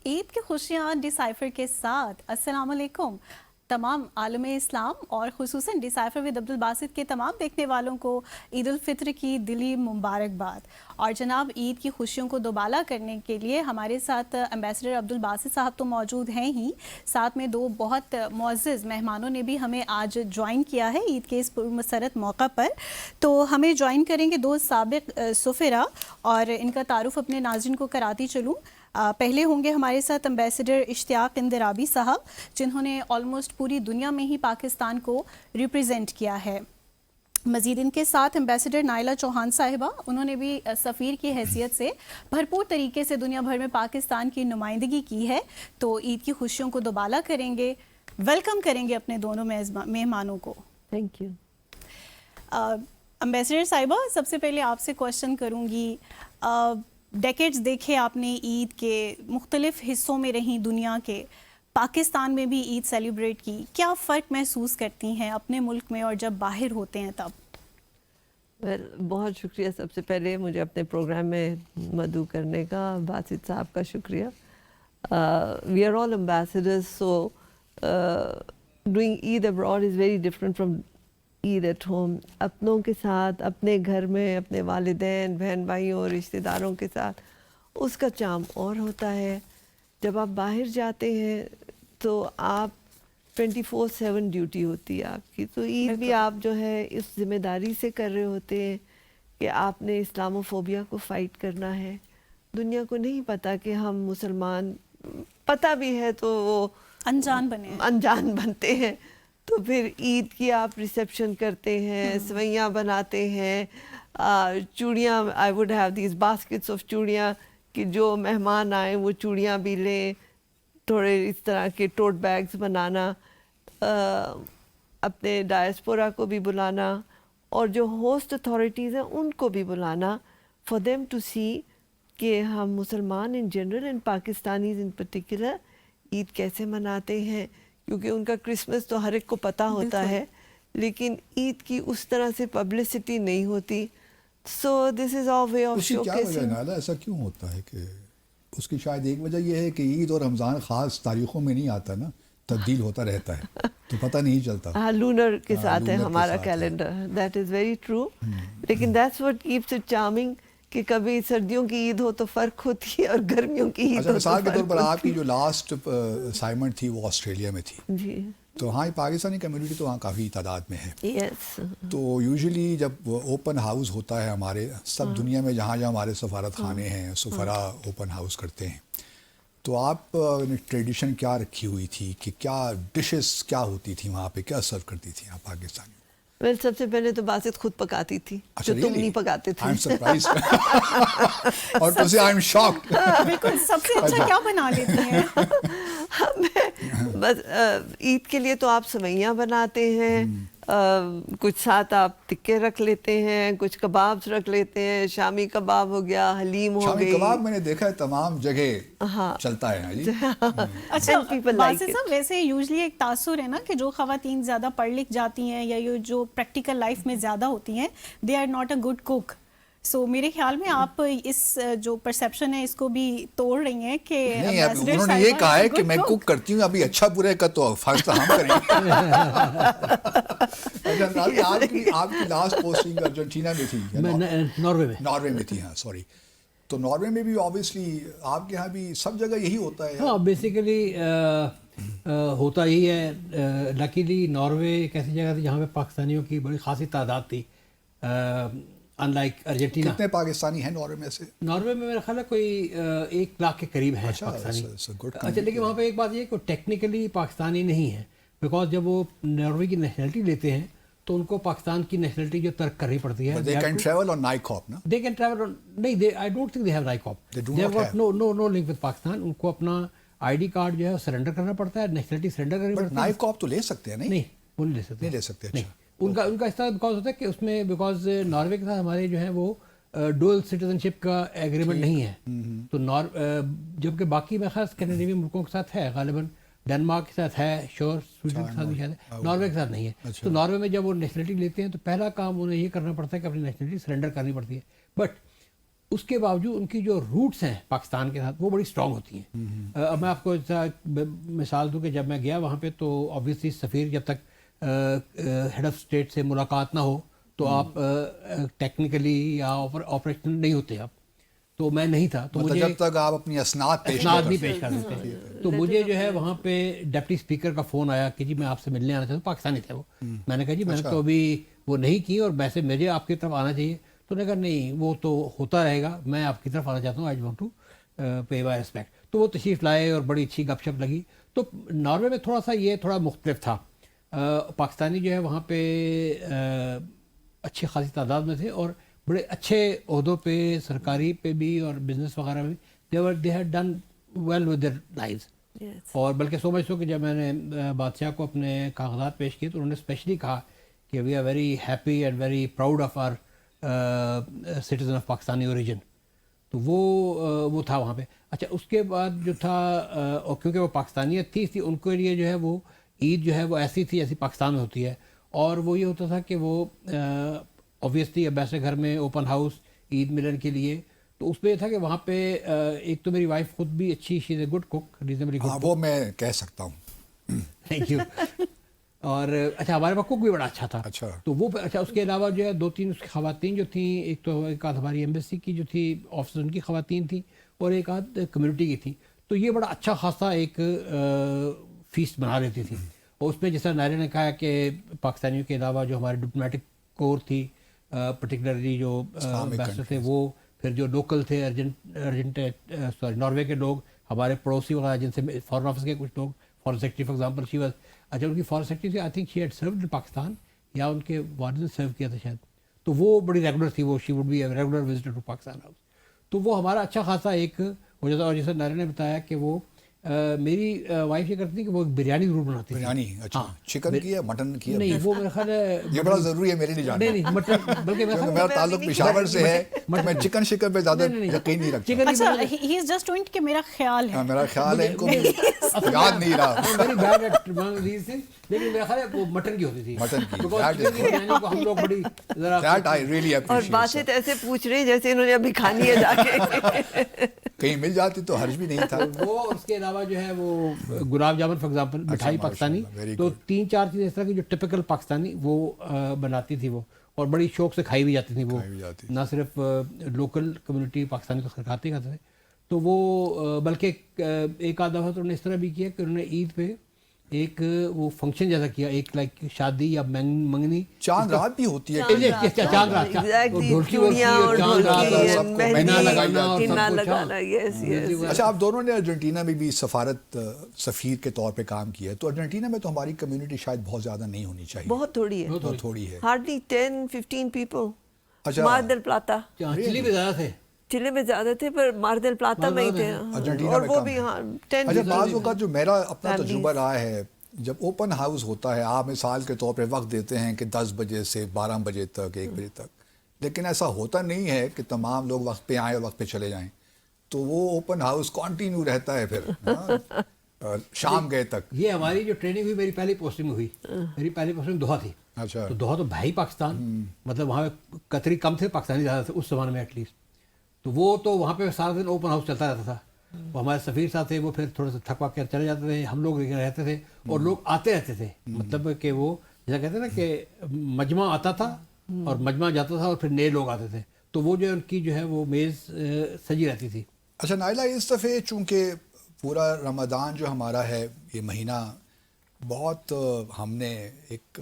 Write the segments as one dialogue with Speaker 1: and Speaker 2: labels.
Speaker 1: عید کی خوشیاں ڈیسائفر کے ساتھ السلام علیکم تمام عالم اسلام اور خصوصاً ڈیسائفر ود عبدالباسط کے تمام دیکھنے والوں کو عید الفطر کی دلی مبارکباد. اور جناب عید کی خوشیوں کو دوبالا کرنے کے لیے ہمارے ساتھ امبیسڈر عبدالباسط صاحب تو موجود ہیں ہی, ساتھ میں دو بہت معزز مہمانوں نے بھی ہمیں آج جوائن کیا ہے عید کے اس پرمسرت موقع پر. تو ہمیں جوائن کریں گے دو سابق سفرا اور ان کا تعارف اپنے ناظرین کو کراتی چلوں. پہلے ہوں گے ہمارے ساتھ امبیسڈر اشتیاق اندرابی صاحب, جنہوں نے آلموسٹ پوری دنیا میں ہی پاکستان کو ریپرزینٹ کیا ہے. مزید ان کے ساتھ امبیسڈر نائلہ چوہان صاحبہ, انہوں نے بھی سفیر کی حیثیت سے بھرپور طریقے سے دنیا بھر میں پاکستان کی نمائندگی کی ہے. تو عید کی خوشیوں کو دوبالا کریں گے, ویلکم کریں گے اپنے دونوں مہمانوں کو.
Speaker 2: Thank you.
Speaker 1: امبیسڈر صاحبہ, سب سے پہلے آپ سے کوشچن کروں گی. ڈیکیڈز دیکھے آپ نے عید کے, مختلف حصوں میں رہیں دنیا کے, پاکستان میں بھی عید سیلیبریٹ کی, کیا فرق محسوس کرتی ہیں اپنے ملک میں اور جب باہر ہوتے ہیں تب؟
Speaker 2: بہت شکریہ. سب سے پہلے مجھے اپنے پروگرام میں مدعو کرنے کا باسط صاحب کا شکریہ. We are all ambassadors, so doing Eid abroad is very different from Eid at home. اپنوں کے ساتھ, اپنے گھر میں, اپنے والدین, بہن بھائیوں, رشتہ داروں کے ساتھ, اس کا چام اور ہوتا ہے. جب آپ باہر جاتے ہیں تو آپ 24/7 ڈیوٹی ہوتی ہے آپ کی. تو عید بھی آپ جو ہے اس ذمہ داری سے کر رہے ہوتے ہیں کہ آپ نے اسلامو فوبیا کو فائٹ کرنا ہے. دنیا کو نہیں پتہ کہ ہم مسلمان, پتہ بھی ہے تو وہ انجان بنتے ہیں. تو پھر عید کی آپ ریسیپشن کرتے ہیں, سوئیاں بناتے ہیں, چوڑیاں, I would have these baskets of چوڑیاں کہ جو مہمان آئیں وہ چوڑیاں بھی لیں, تھوڑے اس طرح کے ٹوٹ بیگز بنانا, اپنے ڈائسپورا کو بھی بلانا اور جو ہوسٹ اتھارٹیز ہیں ان کو بھی بلانا, فار دیم ٹو سی کہ ہم مسلمان in general and Pakistanis in particular Eid کیسے مناتے ہیں. کیونکہ ان کا کرسمس تو ہر ایک کو پتہ ہوتا ہے, لیکن عید کی اس طرح سے پبلسٹی نہیں ہوتی. سو دس از آور وے آف شو کیسنگ.
Speaker 3: کیا وجہ نالا ایسا کیوں ہوتا ہے؟ کہ اس کی شاید ایک وجہ یہ ہے کہ عید اور رمضان خاص تاریخوں میں نہیں آتا نا, تبدیل ہوتا رہتا ہے تو پتہ نہیں چلتا.
Speaker 2: ہاں, لونر کے ساتھ ہے ہمارا calendar. That is very true. لیکن that's what keeps it charming کہ کبھی سردیوں کی عید ہو تو فرق ہوتی ہے اور گرمیوں کی عید ہو تو
Speaker 3: مثال کے طور پر
Speaker 2: فرق
Speaker 3: آپ کی جو لاسٹ اسائنمنٹ تھی وہ آسٹریلیا میں تھی.
Speaker 2: جی.
Speaker 3: تو ہاں پاکستانی کمیونٹی تو وہاں کافی تعداد میں ہے.
Speaker 2: یس.
Speaker 3: تو یوزلی جب اوپن ہاؤس ہوتا ہے ہمارے سب دنیا میں جہاں جہاں ہمارے سفارت خانے ہیں, سفرا اوپن ہاؤس کرتے ہیں, تو آپ نے ٹریڈیشن کیا رکھی ہوئی تھی کہ کیا ڈشز کیا ہوتی تھی وہاں پہ, کیا سرو کرتی تھیں آپ پاکستانی؟
Speaker 2: ویل, سب سے پہلے تو باسط خود پکاتی تھی جو تم نہیں پکاتے تھے.
Speaker 3: آئی ایم سرپرائزڈ اور تو سے آئی ایم شاکڈ.
Speaker 1: بالکل, سب سے اچھا کیا بنا لیتی ہیں؟
Speaker 2: بس عید کے لیے تو آپ سوئیاں بناتے ہیں, کچھ ساتھ آپ ٹکے رکھ لیتے ہیں, کچھ کبابز رکھ لیتے ہیں, شامی کباب ہو گیا, حلیم ہو گئی.
Speaker 3: شامی کباب میں نے دیکھا ہے تمام جگہ چلتا ہے. جی
Speaker 1: اچھا باسط صاحب, ویسے یوزلی ایک تاثر ہے نا کہ جو خواتین زیادہ پڑھ لکھ جاتی ہیں یا جو پریکٹیکل لائف میں زیادہ ہوتی ہیں, they are not a good cook. So میرے خیال میں آپ اس جو پرسیپشن ہے اس کو بھی توڑ رہی ہیں کہ
Speaker 3: نہیں, انہوں نے یہ کہا ہے کہ میں کوک کرتی ہوں, ابھی اچھا برے کا تو فرق تو ہم کریں گے. آپ کی لاسٹ پوسٹنگ ارجنٹینا میں تھی, ناروے میں تھی. ہاں سوری. تو ناروے میں بھی آبویسلی آپ کے یہاں بھی سب جگہ یہی ہوتا ہے.
Speaker 4: ہاں, بیسیکلی ہوتا یہی ہے. لکیلی ناروے ایک ایسی جگہ تھی جہاں پہ پاکستانیوں کی بڑی خاصی تعداد تھی, ان لائک ارجنٹینا.
Speaker 3: کتنے پاکستانی ہیں ناروے میں سے؟
Speaker 4: ناروے میں میرا خیال ہے کوئی 1 لاکھ کے قریب ہے پاکستانی. اچھا, لیکن وہاں پہ ایک بات یہ ہے کہ ٹیکنیکلی پاکستانی نہیں ہے, بیکاز جب وہ ناروے کی نیشنلٹی لیتے ہیں تو ان کو پاکستان کی نیشنلٹی جو ترک کرنی پڑتی ہے.
Speaker 3: They can travel on NICOP, no?
Speaker 4: They can travel on, نہیں, I don't think they have NICOP. They have got no link with Pakistan. ان کو اپنا آئی ڈی کارڈ جو ہے سرنڈر کرنا پڑتا ہے, نیشنلٹی سرنڈر کرنی پڑتی ہے.
Speaker 3: NICOP تو لے سکتے ہیں نہیں,
Speaker 4: وہ نہیں لے سکتے.
Speaker 3: نہیں لے سکتے. اچھا,
Speaker 4: ان کا اس طرح بیکاز ہوتا ہے کہ اس میں بیکاز ناروے کے ساتھ ہمارے جو ہیں وہ ڈوئل سٹیزن شپ کا ایگریمنٹ نہیں ہے. تو جبکہ باقی میں خاص اسکینڈینیوین ملکوں کے ساتھ ہے, غالباً ڈنمارک کے ساتھ ہے, شور سویڈن کے ساتھ بھی شاید ہے, ناروے کے ساتھ نہیں ہے. تو ناروے میں جب وہ نیشنلٹی لیتے ہیں تو پہلا کام انہیں یہ کرنا پڑتا ہے کہ اپنی نیشنلٹی سرنڈر کرنی پڑتی ہے. بٹ اس کے باوجود ان کی جو روٹس ہیں پاکستان کے ساتھ وہ بڑی اسٹرانگ ہوتی ہیں. اب میں آپ کو مثال دوں کہ جب میں گیا وہاں پہ تو آبویسلی سفیر جب تک ہیڈ آف اسٹیٹ سے ملاقات نہ ہو تو آپ ٹیکنیکلی یا آپریشنل نہیں ہوتے آپ. تو میں نہیں تھا تو مجھے
Speaker 3: جب تک آپ اپنی اسناد
Speaker 4: نہیں پیش کر سکتے. تو مجھے جو ہے وہاں پہ ڈپٹی اسپیکر کا فون آیا کہ جی میں آپ سے ملنے آنا چاہتا ہوں. پاکستانی تھے وہ. میں نے کہا جی میں نے تو ابھی وہ نہیں کی اور ویسے مجھے آپ کی طرف آنا چاہیے. تو نے کہا نہیں وہ تو ہوتا رہے گا, میں آپ کی طرف آنا چاہتا ہوں, I want to pay my respect. تو وہ تشریف لائے اور بڑی اچھی گپ شپ لگی. تو ناروے میں تھوڑا سا یہ تھوڑا مختلف تھا. پاکستانی جو ہے وہاں پہ اچھی خاصی تعداد میں تھے اور بڑے اچھے عہدوں پہ سرکاری پہ بھی اور بزنس وغیرہ میں they had done well with their lives. اور بلکہ سو مچ سو کہ جب میں نے بادشاہ کو اپنے کاغذات پیش کیے تو انہوں نے اسپیشلی کہا کہ we are very happy and very proud of our citizen of Pakistani origin. تو وہ تھا وہاں پہ. اچھا اس کے بعد جو تھا اور کیونکہ وہ پاکستانیت تھی ان کے لیے جو ہے وہ عید جو ہے وہ ایسی تھی جیسی پاکستان میں ہوتی ہے. اور وہ یہ ہوتا تھا کہ وہ اوبویسلی اب ایسے گھر میں اوپن ہاؤس عید ملن کے لیے. تو اس میں یہ تھا کہ وہاں پہ ایک تو میری وائف خود بھی اچھی, she is a good cook, reasonably good.
Speaker 3: وہ میں کہہ سکتا ہوں.
Speaker 4: Thank you. اور اچھا ہمارے پاس کوک بھی بڑا اچھا تھا.
Speaker 3: اچھا
Speaker 4: تو وہ اچھا اس کے علاوہ جو ہے 2-3 اس کی خواتین جو تھیں, ایک تو ایک آدھ ہماری ایمبیسی کی جو تھی آفسر ان کی خواتین تھیں اور ایک آدھ کمیونٹی کی تھیں. تو یہ بڑا اچھا خاصا ایک فیسٹ بنا لیتی تھی. اور اس میں جس طرح نائرہ نے کہا کہ پاکستانیوں کے علاوہ جو ہمارے ڈپلومیٹک کور تھی, پرٹیکولرلی جو امبیسڈر تھے وہ, پھر جو لوکل تھے ناروے کے لوگ, ہمارے پڑوسی وغیرہ جن سے فارن آفس کے کچھ لوگ, foreign secretary for example she was, اچھا ان کی فارن سیکرٹری تھی, I think she had served in Pakistan یا ان کے والد نے سرو کیا تھا شاید. تو وہ بڑی ریگولر تھی, وہ she would be a regular visitor to Pakistan House. تو وہ ہمارا اچھا خاصا ایک ہو جاتا. اور جیسے نائرہ نے بتایا کہ وہ میری وائف یہ کرتی تھی کہ وہ بریانی ضرور بناتی تھی.
Speaker 3: بریانی اچھا چکن کی ہے مٹن کی ہے؟
Speaker 4: نہیں وہ میرا خیال ہے
Speaker 3: یہ بڑا ضروری ہے میرے لیے جاننا.
Speaker 4: نہیں مٹن, بلکہ
Speaker 3: میرا تعلق پشاور سے ہے, میں چکن شکن پہ زیادہ یقین نہیں رکھتا.
Speaker 1: اچھا ہی از جسٹ ڈوئنگ کہ میرا خیال ہے,
Speaker 3: میرا خیال ہے ان کو یاد نہیں رہا.
Speaker 4: Very bad at these things, لیکن میرا خیال ہے وہ مٹن کی ہوتی تھی.
Speaker 3: مٹن کی
Speaker 4: ہم لوگ بڑی ذرا.
Speaker 2: اور باتیں ایسے پوچھ رہی جیسے انہوں نے ابھی کھانی ہے جا کے.
Speaker 3: کہیں مل جاتی تو حرج بھی نہیں تھا.
Speaker 4: وہ اس کے علاوہ جو ہے وہ گلاب جامن فار ایگزامپل, مٹھائی پاکستانی. تو 3-4 چیزیں اس طرح کی جو ٹپیکل پاکستانی وہ بناتی تھی وہ, اور بڑی شوق سے کھائی بھی جاتی تھی وہ, نہ صرف لوکل کمیونٹی پاکستانی کو کھاتے تھے. تو وہ بلکہ ایک آدھ دفعہ تو انہوں نے اس طرح بھی کیا کہ انہوں نے عید پہ ایک وہ فنکشن جیسا کیا, ایک لائک شادی یا منگنی,
Speaker 3: چاند رات بھی ہوتی ہے.
Speaker 4: چاند رات, ڈھولکی اور چاند رات.
Speaker 3: اچھا آپ دونوں نے ارجنٹینا میں بھی سفیر کے طور پہ کام کیا ہے, تو ارجنٹینا میں تو ہماری کمیونٹی شاید بہت زیادہ نہیں ہونی چاہیے.
Speaker 2: بہت تھوڑی ہے,
Speaker 3: بہت تھوڑی ہے,
Speaker 2: ہارڈلی 10-15 پیپل.
Speaker 3: اچھا
Speaker 2: مار دل پلاتا,
Speaker 4: چلی میں زیادہ تھے,
Speaker 2: چلے میں زیادہ تھے پر مار دل پلاتا میں ہی تھے, اور وہ بھی ہاں 10.
Speaker 3: اچھا بعض اوقات جو میرا اپنا تجربہ رہا ہے, جب اوپن ہاؤس ہوتا ہے آپ مثال کے طور پہ وقت دیتے ہیں کہ 10 بجے سے 12 بجے تک, 1 بجے تک, لیکن ایسا ہوتا نہیں ہے کہ تمام لوگ وقت پہ آئیں اور وقت پہ چلے جائیں. تو وہ اوپن ہاؤس کنٹینیو رہتا ہے پھر شام گئے تک.
Speaker 4: یہ ہماری جو ٹریننگ ہوئی میری پہلی پوسٹنگ میں ہوئی, میری پہلی پوسٹنگ دوحہ تھی.
Speaker 3: اچھا
Speaker 4: تو دوحہ تو بھائی پاکستان, مطلب وہاں قطری کم تھے, پاکستانی زیادہ تھے اس زمانے میں ایٹ لیسٹ. تو وہ تو وہاں پہ سارا دن اوپن ہاؤس چلتا رہتا تھا. وہ ہمارے سفیر صاحب تھے, وہ پھر تھوڑا سا تھک وک کر چلے جاتے تھے, ہم لوگ رہتے تھے اور لوگ آتے رہتے تھے. مطلب کہ وہ جیسا کہتے ہیں نا کہ مجمع آتا تھا اور مجمع جاتا تھا اور پھر نئے لوگ آتے تھے. تو وہ جو ہے ان کی جو ہے وہ میز سجی رہتی تھی.
Speaker 3: اچھا نائلہ, اس دفعہ چونکہ پورا رمضان جو ہمارا ہے یہ مہینہ بہت ہم نے ایک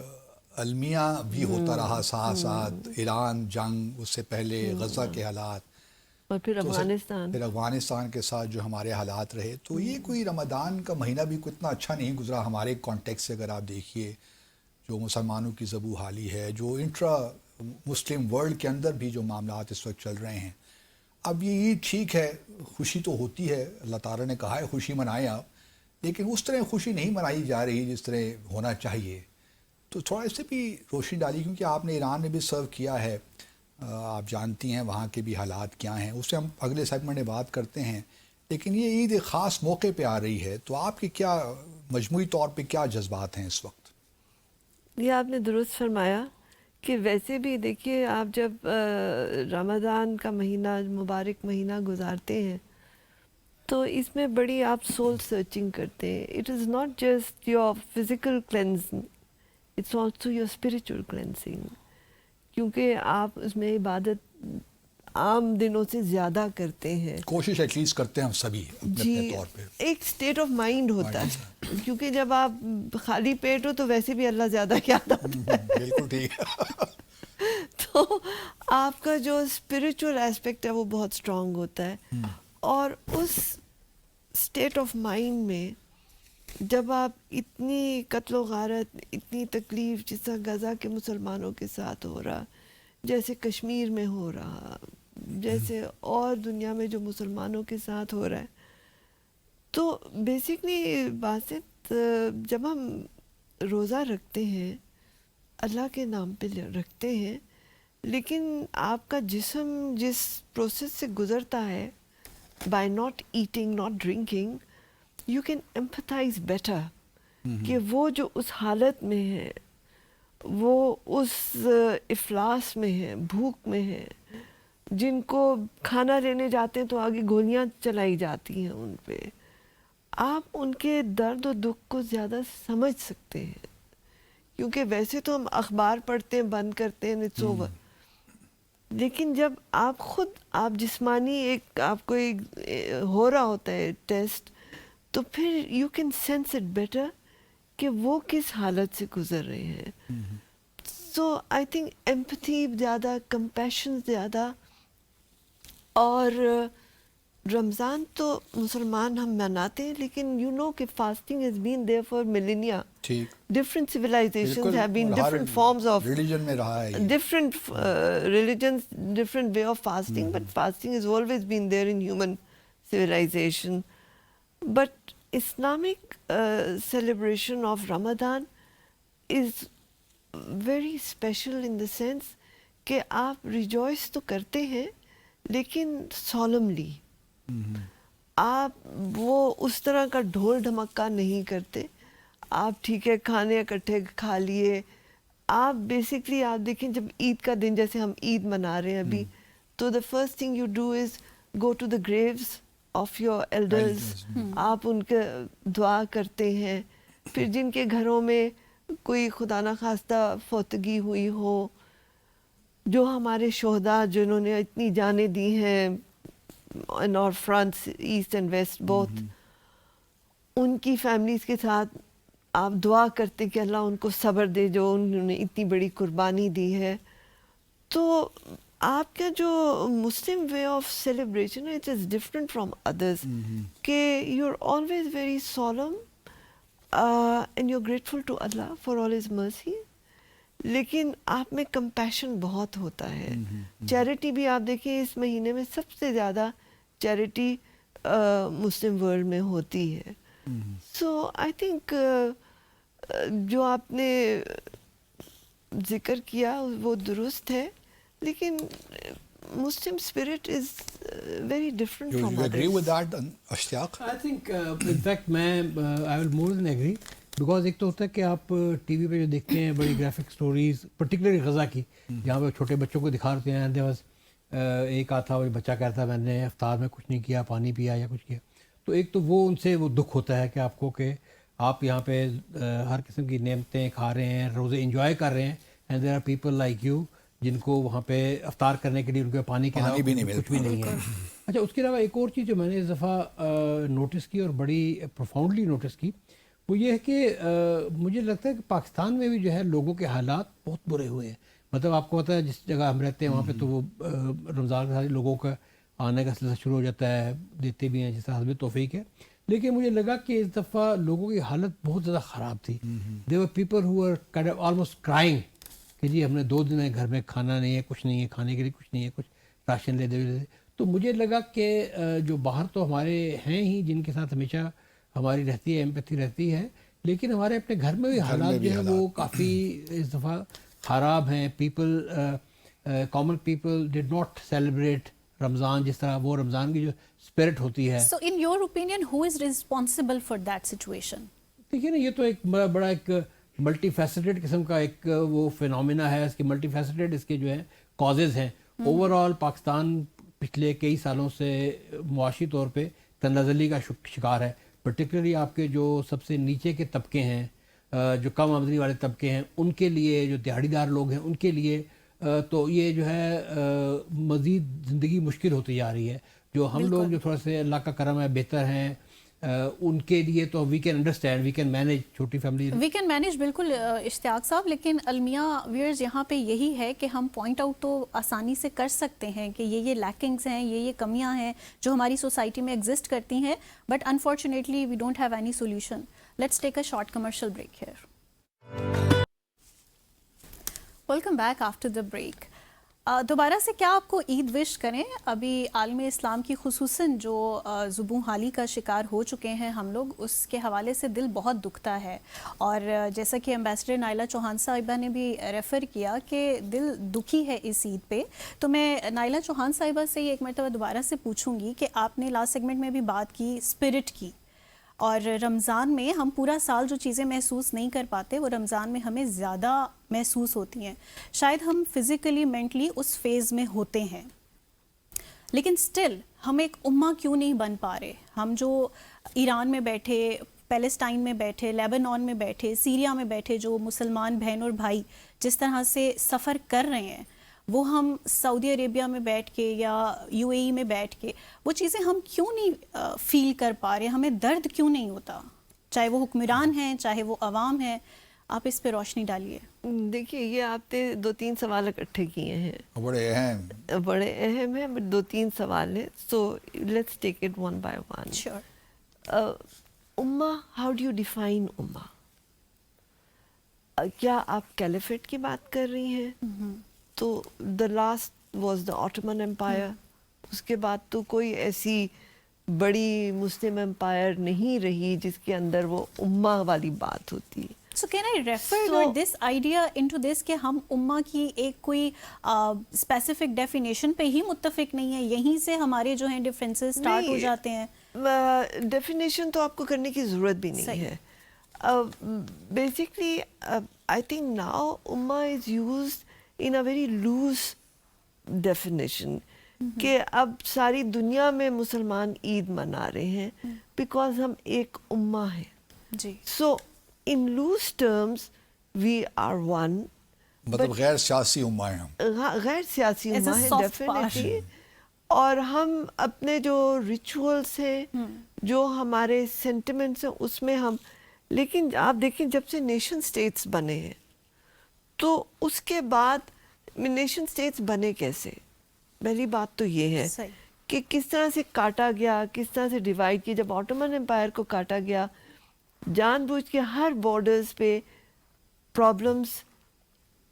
Speaker 3: المیہ بھی ہوتا رہا ساتھ ساتھ, ایران جنگ, اس سے پہلے غزہ کے حالات,
Speaker 2: اور پھر
Speaker 3: افغانستان کے ساتھ جو ہمارے حالات رہے. تو یہ کوئی رمضان کا مہینہ بھی کوئی اتنا اچھا نہیں گزرا ہمارے کانٹیکس سے. اگر آپ دیکھیے جو مسلمانوں کی ذبح حالی ہے, جو انٹرا مسلم ورلڈ کے اندر بھی جو معاملات اس وقت چل رہے ہیں. اب یہ عید ٹھیک ہے, خوشی تو ہوتی ہے, اللہ تعالیٰ نے کہا ہے خوشی منائیں آپ, لیکن اس طرح خوشی نہیں منائی جا رہی جس طرح ہونا چاہیے. تو تھوڑا اس سے بھی روشنی ڈالی, کیونکہ آپ نے ایران میں بھی سرو کیا ہے, آپ جانتی ہیں وہاں کے بھی حالات کیا ہیں, اس سے ہم اگلے سیگمنٹ میں بات کرتے ہیں. لیکن یہ عید ایک خاص موقع پہ آ رہی ہے, تو آپ کے کیا مجموعی طور پہ کیا جذبات ہیں اس وقت؟
Speaker 2: یہ آپ نے درست فرمایا کہ ویسے بھی دیکھیے آپ جب رمضان کا مہینہ مبارک مہینہ گزارتے ہیں تو اس میں بڑی آپ سول سرچنگ کرتے ہیں. It is not just your physical cleansing, it's also your spiritual cleansing, کیونکہ آپ اس میں عبادت عام دنوں سے زیادہ کرتے ہیں.
Speaker 3: کوشش ایٹ لیسٹ کرتے ہیں ہم سبھی اپنے اپنے طور پہ.
Speaker 2: ایک اسٹیٹ آف مائنڈ ہوتا ہے, کیونکہ جب آپ خالی پیٹ ہو تو ویسے بھی اللہ زیادہ یاد آتا ہے.
Speaker 3: بالکل ٹھیک.
Speaker 2: تو آپ کا جو اسپریچول ایسپیکٹ ہے وہ بہت اسٹرانگ ہوتا ہے, اور اس اسٹیٹ آف مائنڈ میں جب آپ اتنی قتل و غارت, اتنی تکلیف جس طرح غزہ کے مسلمانوں کے ساتھ ہو رہا, جیسے کشمیر میں ہو رہا, جیسے اور دنیا میں جو مسلمانوں کے ساتھ ہو رہا ہے, تو بیسکلی باسط جب ہم روزہ رکھتے ہیں اللہ کے نام پہ رکھتے ہیں, لیکن آپ کا جسم جس پروسیس سے گزرتا ہے by not eating not drinking, you can empathise better کہ وہ جو اس حالت میں ہے, وہ اس افلاس میں ہے, بھوک میں ہے, جن کو کھانا لینے جاتے ہیں تو آگے گولیاں چلائی جاتی ہیں ان پہ, آپ ان کے درد و دکھ کو زیادہ سمجھ سکتے ہیں. کیونکہ ویسے تو ہم اخبار پڑھتے ہیں, بند کرتے ہیں, اٹس اوور, لیکن جب آپ خود آپ جسمانی ایک آپ کو ایک ہو رہا ہوتا ہے ٹیسٹ, تو پھر you can sense it better کہ وہ کس حالت سے گزر رہے ہیں. سو آئی تھنک ایمپتھی زیادہ, کمپیشن زیادہ. اور رمضان تو مسلمان ہم مناتے ہیں, لیکن یو نو کہ fasting has been there for millennia.
Speaker 3: ٹھیک.
Speaker 2: Different civilizations have been different forms of
Speaker 3: religion میں رہا ہے,
Speaker 2: different religions, different way of fasting, but fasting has always been there in human civilization. But Islamic celebration of Ramadan is very special in the sense کہ آپ rejoice تو کرتے ہیں لیکن solemnly. آپ وہ اس طرح کا ڈھول ڈھمکا نہیں کرتے. آپ ٹھیک ہے کھانے اکٹھے کھا لیے, آپ بیسکلی آپ دیکھیں جب عید کا دن, جیسے ہم عید منا رہے ہیں ابھی, تو the first thing you do is go to the graves of your elders. آپ ان کے دعا کرتے ہیں. پھر جن کے گھروں میں کوئی خدا نخواستہ فوتگی ہوئی ہو, جو ہمارے شہداء جنہوں نے اتنی جانیں دی ہیں ان اور France east and west both, ان کی فیملیز کے ساتھ آپ دعا کرتے کہ اللہ ان کو صبر دے جو انہوں نے اتنی بڑی قربانی دی ہے. تو آپ کا جو مسلم وے آف سیلیبریشن ہے it is different from others, کہ you are always very solemn and you are grateful to Allah for all his mercy, لیکن آپ میں کمپیشن بہت ہوتا ہے. چیریٹی بھی آپ دیکھیں اس مہینے میں سب سے زیادہ چیریٹی مسلم ورلڈ میں ہوتی ہے. سو آئی تھنک جو آپ نے ذکر کیا وہ درست ہے, لیکن Muslim spirit is very different from
Speaker 3: You agree with
Speaker 2: others.
Speaker 3: that, Ishtiaq?
Speaker 4: I think in fact میں I will more than agree, because ایک تو ہوتا ہے کہ آپ ٹی وی پہ جو دیکھتے ہیں بڑی گرافک سٹوریز پرٹیکولرلی غزہ کی, جہاں پہ چھوٹے بچوں کو دکھا رہتے ہیں. ایک آتا وہ بچہ کہتا ہے میں نے افطار میں کچھ نہیں کیا, پانی پیا یا کچھ کیا, تو ایک تو وہ ان سے وہ دکھ ہوتا ہے کہ آپ کو کہ آپ یہاں پہ ہر قسم کی نعمتیں کھا رہے ہیں, روزے انجوائے کر رہے ہیں, and there are people like you جن کو وہاں پہ افطار کرنے کے لیے ان کے پانی کے علاوہ کچھ بھی نہیں ہے. اچھا, اس کے علاوہ ایک اور چیز جو میں نے اس دفعہ نوٹس کی اور بڑی پروفاؤنڈلی نوٹس کی, وہ یہ ہے کہ مجھے لگتا ہے کہ پاکستان میں بھی جو ہے لوگوں کے حالات بہت برے ہوئے ہیں. مطلب آپ کو پتہ ہے جس جگہ ہم رہتے ہیں وہاں پہ تو وہ رمضان کے ساتھ لوگوں کا آنے کا سلسلہ شروع ہو جاتا ہے, دیتے بھی ہیں جس طرح حسب توفیق ہے. لیکن مجھے لگا کہ اس دفعہ لوگوں کی حالت بہت زیادہ خراب تھی. There were people who are kind of almost crying کہ جی ہم نے 2 دن ہے گھر میں کھانا نہیں ہے, کچھ نہیں ہے, کھانے کے لیے کچھ نہیں ہے, کچھ راشن لے دے. تو مجھے لگا کہ جو باہر تو ہمارے ہیں ہی جن کے ساتھ ہمیشہ ہماری رہتی ہے, ایمپیتھی رہتی ہے, لیکن ہمارے اپنے گھر میں بھی حالات جو ہیں وہ کافی اس دفعہ خراب ہیں. People common people did not celebrate Ramzan جس طرح وہ رمضان کی جو اسپرٹ ہوتی ہے.
Speaker 1: So in your opinion, who is responsible for that situation?
Speaker 4: دیکھیے نا, یہ تو ایک بڑا ایک ملٹی فیسٹڈ قسم کا ایک وہ فینومینا ہے, اس کے ملٹی فیسٹڈ اس کے جو ہیں کازز ہیں. اوور آل پاکستان پچھلے کئی سالوں سے معاشی طور پہ تنزلی کا شکار ہے, پرٹیکولرلی آپ کے جو سب سے نیچے کے طبقے ہیں, جو کم آمدنی والے طبقے ہیں, ان کے لیے, جو دیہڑی دار لوگ ہیں ان کے لیے تو یہ جو ہے مزید زندگی مشکل ہوتی جا رہی ہے. جو ہم لوگ جو تھوڑا سے اللہ کا کرم ہے بہتر ہیں, ان کے لیے تو we can understand, we can manage, چھوٹی فیملی
Speaker 1: وی کین مینیج. بالکل اشتیاق صاحب, لیکن المیہ ویئرز یہاں پہ یہی ہے کہ ہم پوائنٹ آؤٹ تو آسانی سے کر سکتے ہیں کہ یہ لیکنگز ہیں, یہ کمیاں ہیں جو ہماری سوسائٹی میں ایگزسٹ کرتی ہیں, but unfortunately we don't have any solution. Let's take a short commercial break here. Welcome back after the break. دوبارہ سے کیا آپ کو عید وش کریں؟ ابھی عالم اسلام کی خصوصاً جو زبوں حالی کا شکار ہو چکے ہیں ہم لوگ, اس کے حوالے سے دل بہت دکھتا ہے. اور جیسا کہ ایمبیسڈر نائلہ چوہان صاحبہ نے بھی ریفر کیا کہ دل دکھی ہے اس عید پہ, تو میں نائلہ چوہان صاحبہ سے یہ ایک مرتبہ دوبارہ سے پوچھوں گی کہ آپ نے لاسٹ سیگمنٹ میں بھی بات کی اسپرٹ کی, اور رمضان میں ہم پورا سال جو چیزیں محسوس نہیں کر پاتے وہ رمضان میں ہمیں زیادہ محسوس ہوتی ہیں. شاید ہم فزیکلی مینٹلی اس فیز میں ہوتے ہیں, لیکن سٹل ہم ایک امہ کیوں نہیں بن پا رہے؟ ہم جو ایران میں بیٹھے, پیلسٹائن میں بیٹھے, لیبنان میں بیٹھے, سیریا میں بیٹھے, جو مسلمان بہن اور بھائی جس طرح سے سفر کر رہے ہیں, وہ ہم سعودی عربیہ میں بیٹھ کے یا یو اے ای میں بیٹھ کے وہ چیزیں ہم کیوں نہیں فیل کر پا رہے؟ ہمیں درد کیوں نہیں ہوتا, چاہے وہ حکمران ہیں چاہے وہ عوام ہیں؟ آپ اس پہ روشنی ڈالیے.
Speaker 2: دیکھیے, یہ آپ نے 2-3 سوال اکٹھے کیے ہیں,
Speaker 3: بڑے
Speaker 2: اہم ہیں, بٹ 2-3 سوال ہیں, so let's take it one by one.
Speaker 1: Sure.
Speaker 2: امہ, ہاؤ ڈو یو ڈیفائن امہ؟ کیا آپ کیلیفیٹ کی بات کر رہی ہیں؟ تو the last was the Ottoman empire, اس کے بعد تو کوئی ایسی بڑی مسلم امپائر نہیں رہی جس کے اندر وہ امہ والی بات ہوتی.
Speaker 1: So can I refer this idea into this کہ ہم امہ کی ایک کوئی اسپیسیفک ڈیفینیشن پہ ہی متفق نہیں ہے, یہیں سے ہمارے جو ہیں ڈفرینسز اسٹارٹ ہو جاتے ہیں؟
Speaker 2: ڈیفینیشن تو آپ کو کرنے کی ضرورت بھی نہیں ہے. بیسکلی آئی تھنک ناؤ امہ is used in a very loose definition کہ اب ساری دنیا میں مسلمان عید منا رہے ہیں بیکاز ہم ایک امہ ہیں.
Speaker 1: جی.
Speaker 2: سو in loose terms we are one.
Speaker 3: مطلب غیر سیاسی امہ ہیں ہم.
Speaker 2: غیر سیاسی امہ ہیں ڈیفینیٹلی. اور ہم اپنے جو ریچولس ہیں, جو ہمارے سینٹیمنٹس ہیں, اس میں ہم, لیکن آپ دیکھیں جب سے نیشن اسٹیٹس بنے ہیں تو اس کے بعد نیشن اسٹیٹس بنے کیسے؟ پہلی بات تو یہ ہے کہ کس طرح سے کاٹا گیا, کس طرح سے ڈیوائڈ کیا. جب آٹومن امپائر کو کاٹا گیا, جان بوجھ کے ہر بارڈرز پہ پرابلمس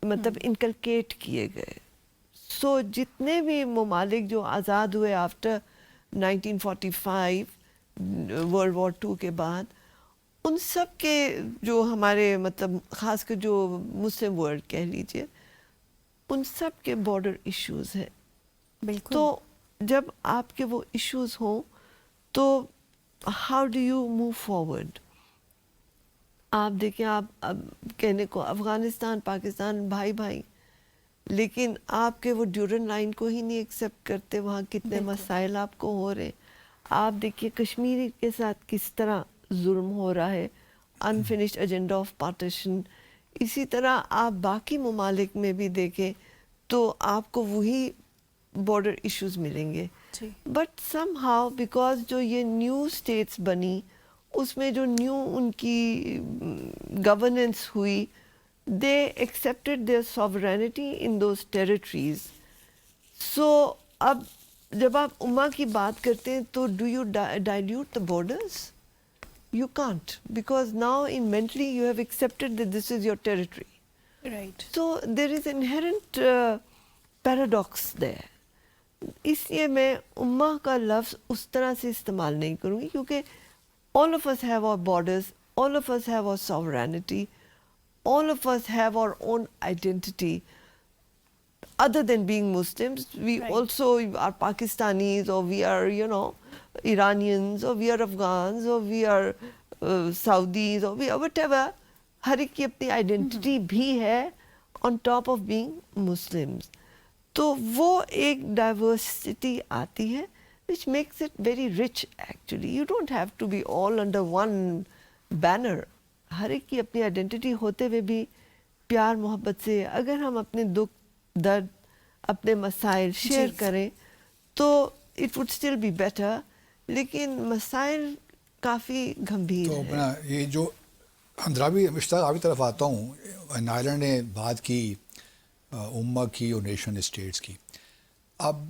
Speaker 2: مطلب انکلکیٹ کیے گئے. سو جتنے بھی ممالک جو آزاد ہوئے آفٹر 1945 ورلڈ وار 2 کے بعد, ان سب کے جو ہمارے مطلب خاص کر جو مسلم ورلڈ کہہ لیجئے, ان سب کے بارڈر ایشوز ہیں.
Speaker 1: بالکل.
Speaker 2: تو جب آپ کے وہ ایشوز ہوں تو how do you move forward? آپ دیکھیں, آپ اب کہنے کو افغانستان پاکستان بھائی بھائی, لیکن آپ کے وہ ڈیورن لائن کو ہی نہیں ایکسیپٹ کرتے. وہاں کتنے مسائل آپ کو ہو رہے. آپ دیکھیے کشمیری کے ساتھ کس طرح ظلم ہو رہا ہے, انفنشڈ ایجنڈا آف پارٹیشن. اسی طرح آپ باقی ممالک میں بھی دیکھیں تو آپ کو وہی بارڈر ایشوز ملیں گے. بٹ سم ہاؤ بیکاز جو یہ نیو اسٹیٹس بنی, اس میں جو نیو ان کی گورننس ہوئی, they accepted their sovereignty in those territories. So اب جب آپ امہ کی بات کرتے ہیں تو do you dilute the borders? You can't, because now in mentally you have accepted that this is your territory.
Speaker 1: Right.
Speaker 2: So there is inherent paradox there. اس لیے میں امہ کا لفظ اس طرح سے استعمال نہیں کروں گی, کیونکہ all of us have our borders, all of us have our sovereignty, all of us have our own identity. Other than being Muslims, we also are Pakistanis, or we are, you know, Iranians, or we are Afghans, or we are Saudis, or we are whatever. ہر ایک کی اپنی identity بھی ہے on top of being Muslims. تو وہ ایک diversity آتی ہے which makes it very rich actually. You don't have to be all under one banner. ہر ایک کی اپنی آئیڈینٹی ہوتے ہوئے بھی پیار محبت سے اگر ہم اپنے دکھ درد اپنے مسائل شیئر کریں تو it would still be better. لیکن مسائل کافی گمبھیر
Speaker 3: تو
Speaker 2: ہیں.
Speaker 3: اپنا یہ جو اندرابی مشتاق آپ کی طرف آتا ہوں، نائلہ نے بات کی امہ کی اور نیشن اسٹیٹس کی. اب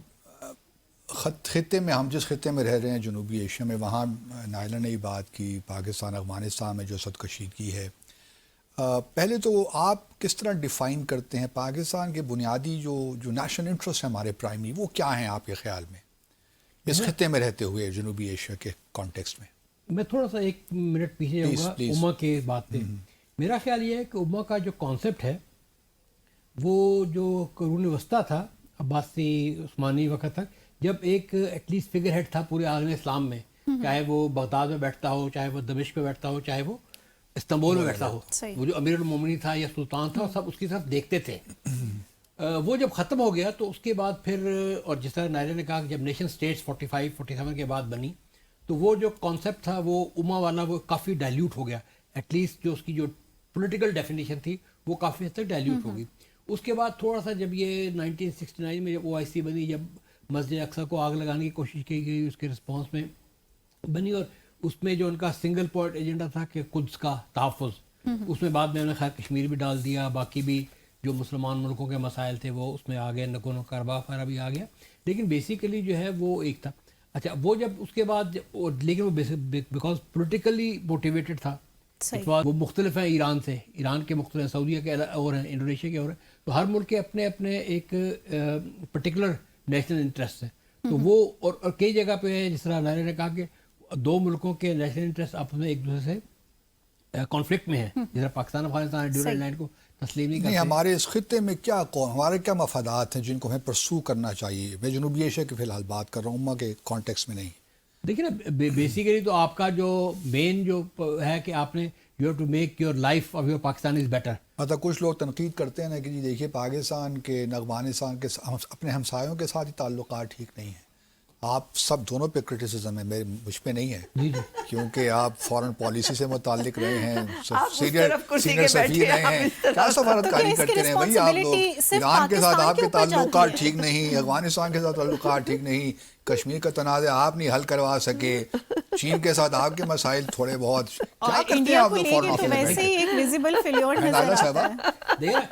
Speaker 3: خطے میں ہم جس خطے میں رہ رہے ہیں جنوبی ایشیا میں، وہاں نائلہ نے یہ بات کی پاکستان افغانستان میں جو صد کشیدگی ہے. پہلے تو آپ کس طرح ڈیفائن کرتے ہیں پاکستان کے بنیادی جو نیشنل انٹرسٹ ہیں ہمارے پرائمری، وہ کیا ہیں آپ کے خیال میں اس خطے میں رہتے ہوئے جنوبی ایشیا کے کانٹیکسٹ میں؟
Speaker 4: میں تھوڑا سا 1 منٹ پیچھے جاؤں گا امہ کے بات پہ. میرا خیال یہ ہے کہ امہ کا جو کانسیپٹ ہے وہ جو قرون وسطیٰ تھا، عباسی عثمانی وقت تک، جب ایک ایٹ لیسٹ فگر ہیڈ تھا پورے عالم اسلام میں، چاہے وہ بغداد میں بیٹھتا ہو، چاہے وہ دمشق میں بیٹھتا ہو، چاہے وہ استنبول میں بیٹھتا ہو، وہ جو امیر المومنین تھا یا سلطان تھا، سب اس کی طرف دیکھتے تھے. وہ جب ختم ہو گیا تو اس کے بعد پھر، اور جس طرح نائلہ نے کہا کہ جب نیشن اسٹیٹس 47 کے بعد بنی تو وہ جو کانسیپٹ تھا وہ امہ والا وہ کافی ڈائلیوٹ ہو گیا. ایٹ لیسٹ جو اس کی جو پولیٹیکل ڈیفینیشن تھی وہ کافی حد تک ڈائلیوٹ ہو گئی. اس کے بعد تھوڑا سا جب یہ 1969 میں جب OIC بنی، جب مسجد اقصیٰ کو آگ لگانے کی کوشش کی گئی، اس کے رسپانس میں بنی، اور اس میں جو ان کا سنگل پوائنٹ ایجنڈا تھا کہ قدس کا تحفظ، اس میں بعد میں انہوں نے خیر کشمیر بھی ڈال دیا، باقی بھی جو مسلمان ملکوں کے مسائل تھے وہ اس میں آ گئے، نگورنو قرباخ وغیرہ بھی آ گیا. لیکن بیسیکلی جو ہے وہ ایک تھا. اچھا وہ جب اس کے بعد لیکن وہ بیکاز پولیٹیکلی موٹیویٹڈ تھا، وہ مختلف ہیں ایران سے، ایران کے مختلف، سعودیہ کے اور ہیں، انڈونیشیا کے اور ہیں، تو ہر ملک کے اپنے اپنے ایک پرٹیکولر نیشنل انٹرسٹ ہیں. تو وہ اور کئی جگہ پہ ہے، جس طرح نائلہ نے کہا کہ 2 ملکوں کے نیشنل انٹرسٹ آپس میں ایک دوسرے سے کانفلکٹ میں ہیں، جس طرح پاکستان افغانستان ڈیورنڈ لائن کو تسلیم نہیں کرتے.
Speaker 3: ہمارے اس خطے میں ہمارے کیا مفادات ہیں جن کو ہمیں پرسو کرنا چاہیے؟ میں جنوبی ایشیا کی فی الحال بات کر رہا ہوں، امہ کے کانٹیکس میں نہیں.
Speaker 4: دیکھیے نا، بیسیکلی تو آپ کا جو مین جو ہے کہ آپ نے you have to make your life of your Pakistan is better.
Speaker 3: مطلب کچھ لوگ تنقید کرتے ہیں نا کہ جی دیکھیے پاکستان کے افغانستان کے اپنے ہمسایوں کے ساتھ ہی تعلقات ٹھیک نہیں ہیں. آپ سب دونوں پہ کرٹیسزم ہے، مجھ پہ نہیں ہے، کیونکہ آپ فارن پالیسی سے متعلق رہے ہیں، سینئر سفیر رہے ہیں، کیا سفارتکاری کرتے رہے بھائی آپ لوگ. ایران کے ساتھ آپ کے تعلقات ٹھیک نہیں، افغانستان کے ساتھ تعلقات ٹھیک نہیں، کشمیر کا تنازع آپ نہیں حل کروا سکے، چین کے ساتھ آپ کے مسائل تھوڑے بہت، کیا کرتے ہیں آپ لوگ فارن افیئر میں؟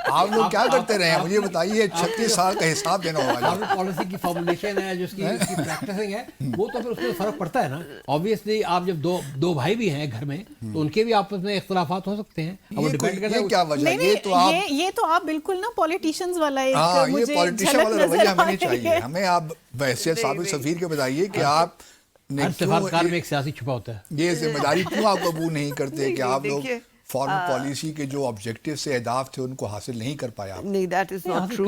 Speaker 3: آپ لوگ کیا کرتے رہے ہیں مجھے بتائیے، 36 سال کا حساب دینا ہوگا.
Speaker 4: پالیسی کی فارمولیشن ہے، جو اس کی پریکٹسنگ ہے، وہ تو پھر اس میں فرق پڑتا ہے نا. آبویسلی آپ جب دو بھائی بھی ہیں گھر میں تو ان کے بھی آپس میں اختلافات ہو سکتے ہیں.
Speaker 3: یہ کیا وجہ ہے؟
Speaker 1: یہ تو آپ بالکل نا پولیٹیشینز والا ایک
Speaker 3: یہ پولیٹیشین والا رویہ ہمیں نہیں چاہیے. ہمیں آپ بحیثیت سابق سفیر کے بتائیے کہ آپ
Speaker 4: ہر سفارتکار میں ایک سیاسی چھپا ہوتا ہے.
Speaker 3: یہ ذمہ داری کیوں آپ قبول نہیں کرتے کہ آپ لوگ فارن پالیسی کے جو آبجیکٹیو سے اہداف تھے ان کو حاصل نہیں کر پایا؟
Speaker 2: نہیں، دیٹ از ناٹ ٹرو.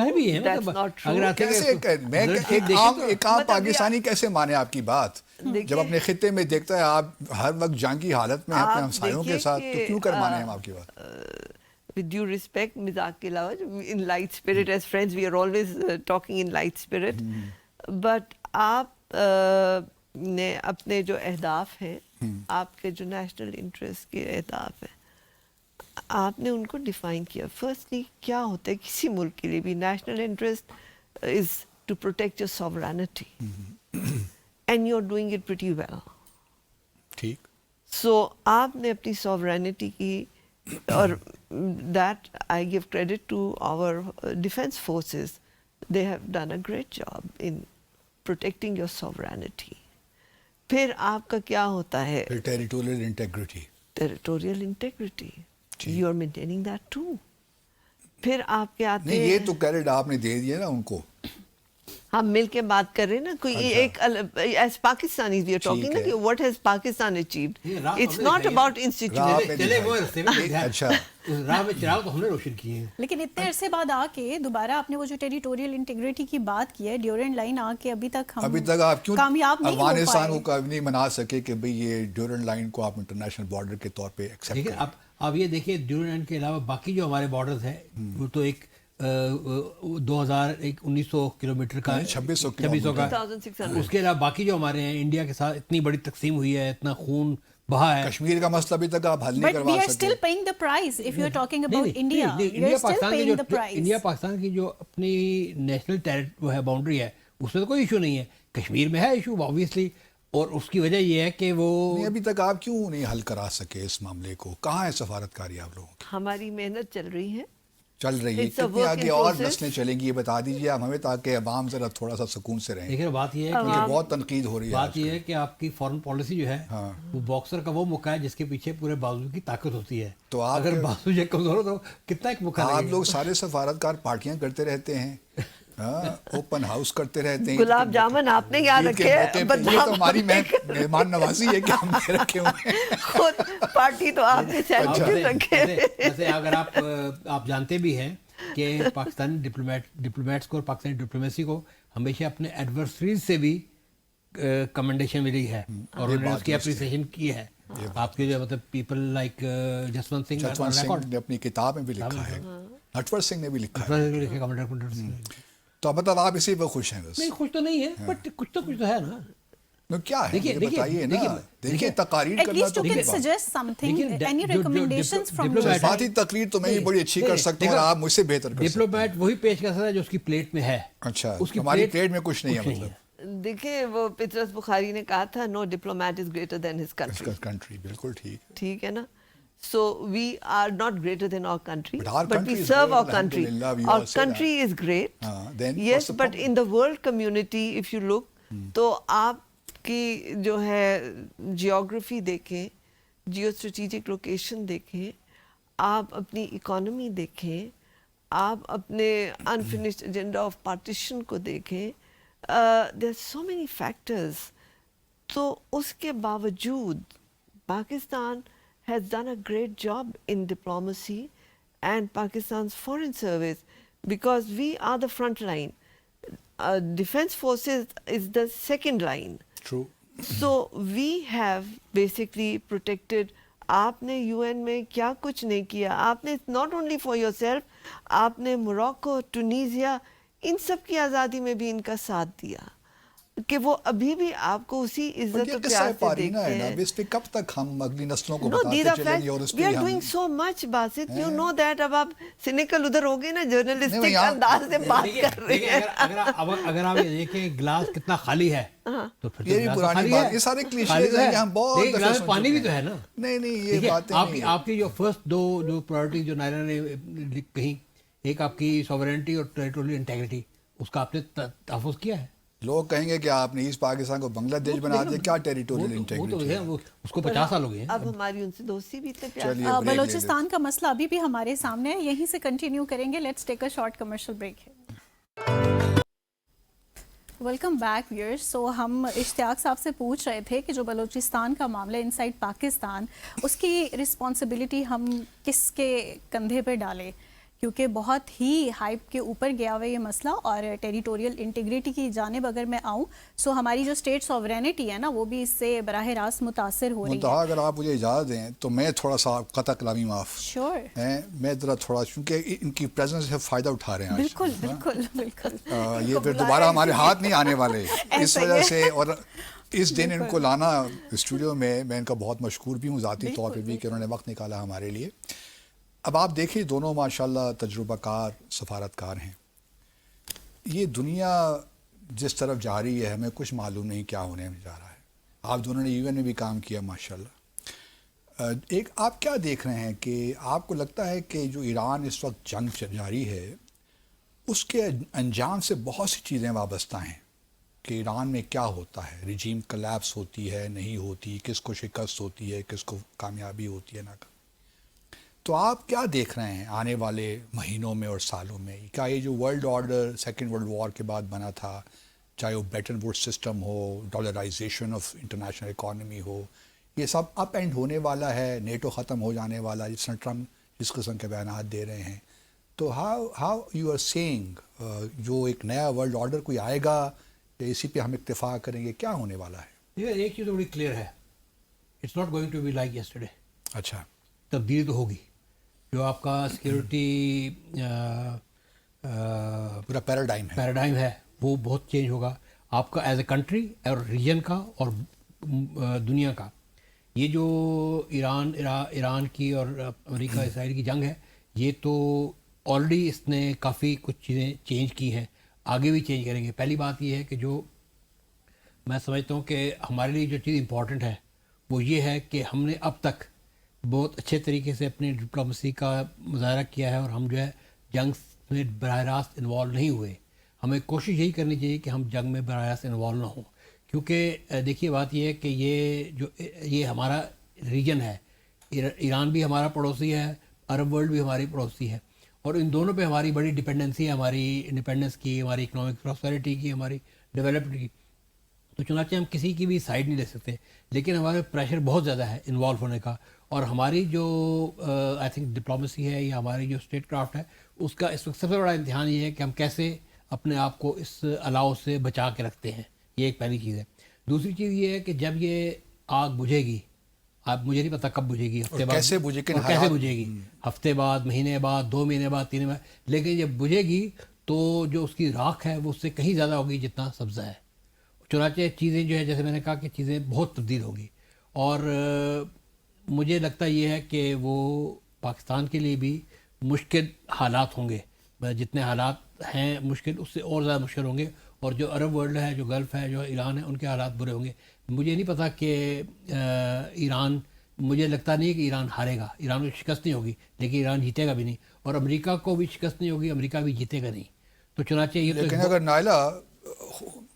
Speaker 3: کیسے ایک عام پاکستانی کیسے مانے آپ کی بات؟ جب اپنے خطے میں دیکھتا ہے آپ ہر وقت جنگ کی حالت میں اپنے ہمسایوں کے ساتھ، تو کیوں کر مانے ہم آپ کی بات؟
Speaker 2: With due respect, مزاق کے علاوہ in light spirit, as friends we are always talking in light spirit. But آپ نے اپنے جو اہداف ہیں، آپ کے جو نیشنل انٹرسٹ کے اہداف ہیں، آپ نے ان کو ڈیفائن کیا. فرسٹلی کیا ہوتا ہے کسی ملک کے لیے بھی؟ National interest is to protect your sovereignty and you are doing it pretty well.
Speaker 3: ٹھیک.
Speaker 2: سو آپ نے اپنی سوورینٹی کی، اور that I give credit to our defence forces, they have done a great job in protecting your sovereignty. پھر آپ کا کیا ہوتا ہے؟
Speaker 3: Territorial integrity.
Speaker 2: Territorial integrity you are maintaining that too. پھر آپ کے آتے ہیں،
Speaker 3: یہ تو کریڈٹ آپ نے دے دیا نا ان کو.
Speaker 2: ہم مل کے بات کر رہے ہیں نا، کوئی ایک as Pakistani we are talking نا کہ what has Pakistan achieved. It's not about institution.
Speaker 3: اچھا
Speaker 4: راہ میں چراغ تو ہم نے روشن کیے ہیں.
Speaker 1: لیکن اتنے عرصے بعد آ کے دوبارہ آپ نے وہ جو ٹیریٹوریل انٹیگریٹی کی بات کی ہے، ڈیورنڈ لائن آ کے ابھی تک
Speaker 3: آپ کیوں
Speaker 1: کامیاب نہیں ہو
Speaker 3: افغانستان
Speaker 1: پائے؟
Speaker 3: کو نہیں منا سکے کہ بھئی یہ ڈیورنڈ لائن کو آپ انٹرنیشنل بارڈر کے طور پہ ایکسیپٹ کریں؟
Speaker 4: آپ یہ دیکھیے ڈیورلینڈ کے علاوہ باقی جو ہمارے بارڈرز ہیں وہ تو ایک 1900 کلومیٹر کا 2600 کا،
Speaker 2: 2600
Speaker 4: اس کے علاوہ باقی جو ہمارے ہیں انڈیا کے ساتھ اتنی بڑی تقسیم ہوئی ہے، اتنا خون بہا ہے.
Speaker 3: کشمیر کا مسئلہ ابھی تک آپ حل نہیں
Speaker 1: But we
Speaker 3: کروا
Speaker 1: are
Speaker 3: سکے.
Speaker 1: still paying the price. If you are talking about
Speaker 4: نہیں،
Speaker 1: India,
Speaker 4: نہیں،
Speaker 1: we are still paying the price.
Speaker 4: India Pakistan کی جو اپنی نیشنل وہ ہے باؤنڈری ہے، اس میں تو کوئی ایشو نہیں ہے. کشمیر میں ہے ایشو آبویسلی، اور اس کی وجہ یہ ہے کہ وہ
Speaker 3: نہیں، ابھی تک آپ کیوں نہیں حل کرا سکے اس معاملے کو؟ کہاں ہے سفارتکاری آپ لوگوں کی؟
Speaker 2: ہماری محنت چل رہی ہے.
Speaker 3: چل رہی ہے.
Speaker 2: It's a
Speaker 3: کتنی
Speaker 2: work
Speaker 3: آگے
Speaker 2: in
Speaker 3: اور
Speaker 2: process.
Speaker 3: نسلیں چلیں گی یہ بتا دیجیے آپ ہمیں، تاکہ عوام ذرا تھوڑا سا سکون سے رہیں.
Speaker 4: لیکن بات یہ ہے
Speaker 3: کیونکہ بہت تنقید ہو رہی ہے.
Speaker 4: بات یہ ہے کہ آپ کی فارن پالیسی جو ہے وہ باکسر کا وہ مکہ ہے جس کے پیچھے پورے بازو کی طاقت ہوتی ہے.
Speaker 3: تو آپ
Speaker 4: اگر بازو جو کمزور ہو تو کتنا ایک مکہ
Speaker 3: آپ
Speaker 4: لگے
Speaker 3: لوگ سارے سفارتکار پارٹیاں کرتے رہتے ہیں، اوپن ہاؤس کرتے رہتے ہیں.
Speaker 2: گلاب جامن آپ نے یاد
Speaker 3: عید کے
Speaker 2: رکھے،
Speaker 3: موقع پہ یہ تو ہماری مہمان نوازی ہے کہ ہم نے رکھے ہوئے ہیں.
Speaker 2: خود پارٹی تو آپ نے سینڈوچز رکھے.
Speaker 4: جیسے اگر آپ جانتے بھی ہیں کہ پاکستانی ڈپلومیٹس کو اور پاکستانی ڈپلومیسی کو ہمیشہ اپنے ایڈورسریز سے بھی کمنڈیشن ملی ہے اور انہوں نے اس کی اپریسیشن کی ہے. آپ کے جو مطلب پیپل لائک جسونت سنگھ
Speaker 3: نے اپنی کتاب میں بھی لکھا ہے، نٹور سنگھ نے بھی لکھا ہے. تو مطلب آپ اسی پہ خوش ہیں؟ بس
Speaker 4: نہیں، خوش تو نہیں ہے بٹ کچھ تو ہے نا.
Speaker 3: کیا ہے یہ بتائیے نا. دیکھیے تقاریر
Speaker 1: At
Speaker 3: کرنا
Speaker 1: least
Speaker 3: تو
Speaker 1: you can suggest something, any recommendations from you.
Speaker 3: جذباتی تقریر تو میں بھی بڑی اچھی کر سکتا ہوں اور آپ مجھ سے بہتر کر سکتے ہیں.
Speaker 4: ڈپلومیٹ وہی پیش کر سکتا ہے جو اس کی پلیٹ میں ہے.
Speaker 3: اچھا،
Speaker 4: اس کی
Speaker 3: ہماری پلیٹ میں کچھ نہیں ہے. مطلب
Speaker 2: دیکھیں وہ پطرس بخاری نے کہا تھا no diplomat is greater than his
Speaker 3: country. بالکل
Speaker 2: ٹھیک ہے نا. So we are not greater than our country,
Speaker 3: But our
Speaker 2: but
Speaker 3: country
Speaker 2: we
Speaker 3: is
Speaker 2: serve
Speaker 3: great,
Speaker 2: our country.
Speaker 3: alhamdulillah, we
Speaker 2: Our
Speaker 3: all say
Speaker 2: country is great.
Speaker 3: Then
Speaker 2: Yes,
Speaker 3: what's the
Speaker 2: but in the world community, if you look, تو آپ کی جو ہے geography دیکھیں، Jio strategic location دیکھیں، آپ اپنی economy دیکھیں، آپ اپنے انفنشڈ ایجنڈا آف پارٹیشن کو دیکھیں. there are so many factors. تو اس کے باوجود Pakistan has done a great job in diplomacy and Pakistan's foreign service because we are the front line. Defense forces is the second line.
Speaker 3: True.
Speaker 2: So we have basically protected. آپ نے UN میں کیا کچھ نہیں کیا. آپ نے not only for yourself, آپ نے موراکو، ٹونیزیا، ان سب کی آزادی میں بھی ان کا ساتھ دیا کہ وہ ابھی بھی آپ کو اسی عزت و پیار سے دیکھتے ہیں.
Speaker 3: اس پہ کب تک ہم اگلی نسلوں کو
Speaker 2: No, these
Speaker 3: بتاتے
Speaker 2: are
Speaker 3: چلیں گے؟ اور
Speaker 2: facts.
Speaker 3: اس
Speaker 2: We
Speaker 3: پہ
Speaker 2: are doing so much, Basit. You know that. اب آپ سینیکل ادھر ہو گئے نا، جرنلسٹک انداز سے بات کر رہے ہیں.
Speaker 4: اگر آپ یہ دیکھیں گلاس کتنا خالی ہے تو پھر
Speaker 3: یہ بھی پرانی بات، یہ سارے کلیشیز ہیں کہ ہم بہت
Speaker 4: گلاس پانی بھی تو ہے نا.
Speaker 3: نہیں یہ باتیں نہیں.
Speaker 4: آپ کی جو فرسٹ دو جو پرائرٹی جو نائرا نے کہیں، ایک آپ کی سوورنٹی اور ٹیریٹوریل انٹیگریٹی، اس کا آپ نے تحفظ کیا ہے.
Speaker 3: لوگ کہیں گے کہ آپ نے ایسٹ پاکستان کو بنگلہ دیش بنا دیا، کیا ٹیریٹوریل انٹیگریٹی ہے؟
Speaker 4: اس کو 50 سال ہو گئے ہیں.
Speaker 2: اب ہماری ان سے دوستی بھی اتنے پیار.
Speaker 1: بلوچستان کا مسئلہ ابھی بھی ہمارے سامنے ہے، یہیں سے کنٹینیو کریں گے. Let's take a short commercial break. Welcome back viewers. So ہم اشتیاق صاحب سے پوچھ رہے تھے کہ جو بلوچستان کا معاملہ ان سائڈ پاکستان، اس کی رسپانسبلٹی ہم کس کے کندھے پہ ڈالیں، کیونکہ بہت ہی ہائپ کے اوپر گیا ہوا یہ مسئلہ. اور ٹیریٹوریل انٹیگریٹی کی جانب اگر میں آؤں، سو ہماری جو اسٹیٹ سوورینٹی ہے نا، وہ بھی اس سے براہ راست متاثر ہو رہی ہے.
Speaker 3: اگر آپ مجھے اجازت دیں تو میں تھوڑا سا قطع کلامی معاف.
Speaker 1: شیور.
Speaker 3: میں ذرا تھوڑا، کیونکہ ان کی پریزنس سے فائدہ اٹھا رہے ہیں.
Speaker 1: بالکل بالکل بالکل.
Speaker 3: یہ پھر دوبارہ ہمارے ہاتھ نہیں آنے والے اس وجہ سے. اور اس دن ان کو لانا اسٹوڈیو میں ان کا بہت مشکور بھی ہوں ذاتی طور پہ بھی کہ انہوں نے وقت نکالا ہمارے لیے. اب آپ دیکھیں دونوں ماشاءاللہ تجربہ کار سفارتکار ہیں. یہ دنیا جس طرف جا رہی ہے ہمیں کچھ معلوم نہیں کیا ہونے جا رہا ہے. آپ دونوں نے UN میں بھی کام کیا ماشاءاللہ. ایک آپ کیا دیکھ رہے ہیں کہ آپ کو لگتا ہے کہ جو ایران اس وقت جنگ جاری ہے اس کے انجام سے بہت سی چیزیں وابستہ ہیں کہ ایران میں کیا ہوتا ہے، رجیم کلیپس ہوتی ہے نہیں ہوتی، کس کو شکست ہوتی ہے، کس کو کامیابی ہوتی ہے نہ. تو آپ کیا دیکھ رہے ہیں آنے والے مہینوں میں اور سالوں میں؟ کیا یہ جو world order second world war کے بعد بنا تھا، چاہے وہ بیٹن ووڈ سسٹم ہو، ڈالرائزیشن آف انٹرنیشنل اکانومی ہو، یہ سب اپ اینڈ ہونے والا ہے؟ نیٹو ختم ہو جانے والا، جس طرح ٹرمپ اس قسم کے بیانات دے رہے ہیں. تو ہاؤ یو آر سیئنگ جو ایک نیا ورلڈ آرڈر کوئی آئے گا یا اسی پہ ہم اکتفا کریں گے، کیا ہونے والا ہے؟
Speaker 4: ایک چیز بڑی کلیئر ہے، it's not going to be like yesterday.
Speaker 3: اچھا.
Speaker 4: تبدیلی تو ہوگی. جو آپ کا سیکیورٹی
Speaker 3: پورا پیراڈائم
Speaker 4: ہے وہ بہت چینج ہوگا آپ کا ایز اے کنٹری اور ریجن کا اور دنیا کا. یہ جو ایران کی اور امریکہ اسرائیل کی جنگ ہے یہ تو آلریڈی اس نے کافی کچھ چیزیں چینج کی ہیں, آگے بھی چینج کریں گے. پہلی بات یہ ہے کہ جو میں سمجھتا ہوں کہ ہمارے لیے جو چیز امپورٹنٹ ہے وہ یہ ہے کہ ہم نے اب تک بہت اچھے طریقے سے اپنی ڈپلومسی کا مظاہرہ کیا ہے اور ہم جو ہے جنگ میں براہ راست انوالو نہیں ہوئے. ہمیں کوشش یہی کرنی چاہیے کہ ہم جنگ میں براہ راست انوالو نہ ہوں, کیونکہ دیکھیے بات یہ ہے کہ یہ ہمارا ریجن ہے. ایران بھی ہمارا پڑوسی ہے, عرب ورلڈ بھی ہماری پڑوسی ہے, اور ان دونوں پہ ہماری بڑی ڈپینڈنسی ہے, ہماری انڈیپینڈنس کی, ہماری اکنامک پراسپیرٹی کی, ہماری ڈیولپمنٹ کی. تو چنانچہ ہم کسی کی بھی سائڈ نہیں لے سکتے, لیکن ہمارے پریشر بہت زیادہ ہے انوالو ہونے کا. اور ہماری جو آئی تھنک ڈپلومسی ہے یا ہماری جو اسٹیٹ کرافٹ ہے اس کا اس وقت سب سے بڑا امتحان یہ ہے کہ ہم کیسے اپنے آپ کو اس الاؤ سے بچا کے رکھتے ہیں. یہ ایک پہلی چیز ہے. دوسری چیز یہ ہے کہ جب یہ آگ بجھے گی, آپ مجھے نہیں پتہ کب بجھے گی, ہفتے بعد کیسے بجھے گی, ہفتے بعد, مہینے بعد, 2 مہینے بعد, 3 مہینے بعد, لیکن جب بجھے گی تو جو اس کی راکھ ہے وہ اس سے کہیں زیادہ ہوگی جتنا سبزہ ہے. چنانچہ چیزیں جو ہے جیسے میں نے کہا کہ چیزیں بہت تبدیل ہوگی, اور مجھے لگتا یہ ہے کہ وہ پاکستان کے لیے بھی مشکل حالات ہوں گے. جتنے حالات ہیں مشکل, اس سے اور زیادہ مشکل ہوں گے. اور جو عرب ورلڈ ہے, جو گلف ہے, جو ایران ہے, ان کے حالات برے ہوں گے. مجھے نہیں پتا کہ ایران, مجھے لگتا نہیں کہ ایران ہارے گا, ایران کو شکست نہیں ہوگی, لیکن ایران جیتے گا بھی نہیں, اور امریکہ کو بھی شکست نہیں ہوگی, امریکہ بھی جیتے گا نہیں. تو چنانچہ یہ
Speaker 3: لیکن اگر نائلہ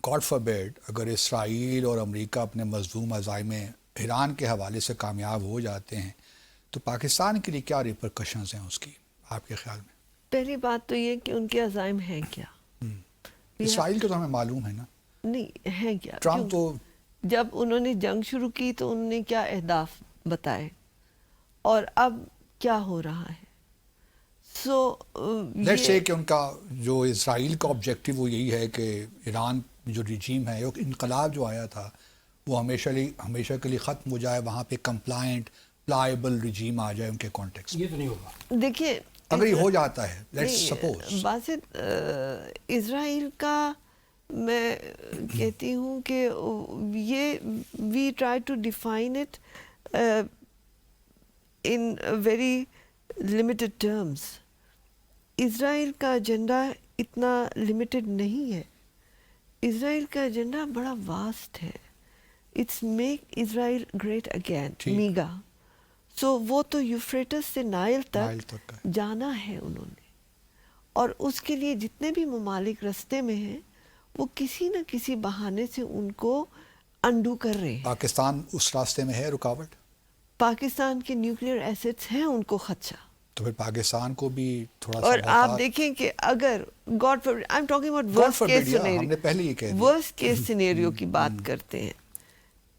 Speaker 3: گاڈ فاربیڈ اگر اسرائیل اور امریکہ اپنے مظلوم عزائم ایران کے حوالے سے کامیاب ہو جاتے ہیں تو پاکستان کے لیے کیا ریپرکشنز ہیں اس کی آپ کے خیال میں؟
Speaker 2: پہلی بات تو یہ کہ ان کے عزائم ہیں کیا.
Speaker 3: اسرائیل کے تو ہمیں معلوم ہے نا,
Speaker 2: نہیں ہیں کیا.
Speaker 3: ٹرمپ تو
Speaker 2: جب انہوں نے جنگ شروع کی تو انہوں نے کیا اہداف بتائے اور اب کیا ہو رہا ہے. سو
Speaker 3: لیٹس سے کہ ان کا جو اسرائیل کا آبجیکٹیو وہ یہی ہے کہ ایران جو ریجیم ہے, انقلاب جو آیا تھا وہ ہمیشہ کے لیے ختم ہو جائے, وہاں پہ کمپلائنٹ پلائیبل ریجیم آ جائے ان کے کانٹیکسٹ.
Speaker 4: یہ تو نہیں ہوگا.
Speaker 2: دیکھیے
Speaker 3: اگر یہ ہو جاتا ہے لیٹس سپوز,
Speaker 2: باسط اسرائیل کا میں کہتی ہوں کہ یہ we try to define it in very limited terms. Israel کا ایجنڈا اتنا لمیٹڈ نہیں ہے. اسرائیل کا ایجنڈا بڑا واسٹ ہے. It's make Israel great again, MAGA. So وہ تو یوفریٹس سے نائل تک جانا ہے انہوں نے, اور اس کے لیے جتنے بھی ممالک رستے میں ہیں وہ کسی نہ کسی بہانے سے ان کو انڈو کر رہے ہیں.
Speaker 3: پاکستان اس راستے میں ہے رکاوٹ.
Speaker 2: پاکستان کے نیوکلیئر ایسٹس ہیں ان کو خدشہ,
Speaker 3: تو پھر پاکستان کو بھی تھوڑا سا,
Speaker 2: اور آپ دیکھیں کہ اگر God forbid, I am talking about worst case scenario,
Speaker 3: ہم نے پہلے یہ کہہ دیا
Speaker 2: ورسٹ کیس سینیریو کی بات کرتے ہیں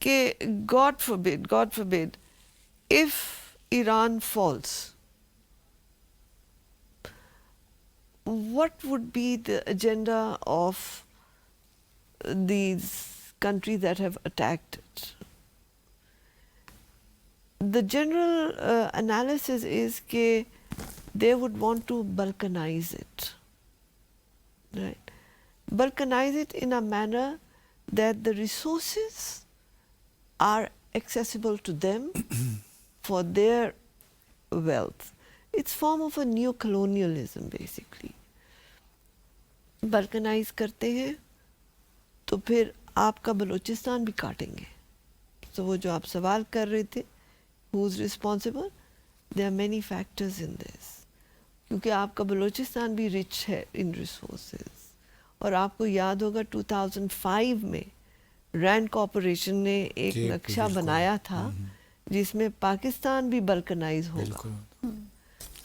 Speaker 2: کہ God فاربیڈ if Iran falls, what would be the agenda of these countries that have attacked it? The general analysis is that they would want to balkanize it, right? Balkanize it in a manner that the resources are accessible to them for their wealth. It's form of a neo-colonialism basically. Balkanize کرتے ہیں تو پھر آپ کا بلوچستان بھی کاٹیں گے. تو وہ جو آپ سوال کر رہے تھے, who's responsible? There are many factors in this. کیونکہ آپ کا بلوچستان بھی rich ہے in resources. اور آپ کو یاد ہوگا 2005 میں رینڈ کارپوریشن نے ایک نقشہ بنایا تھا جس میں پاکستان بھی بلکنائز ہوگا.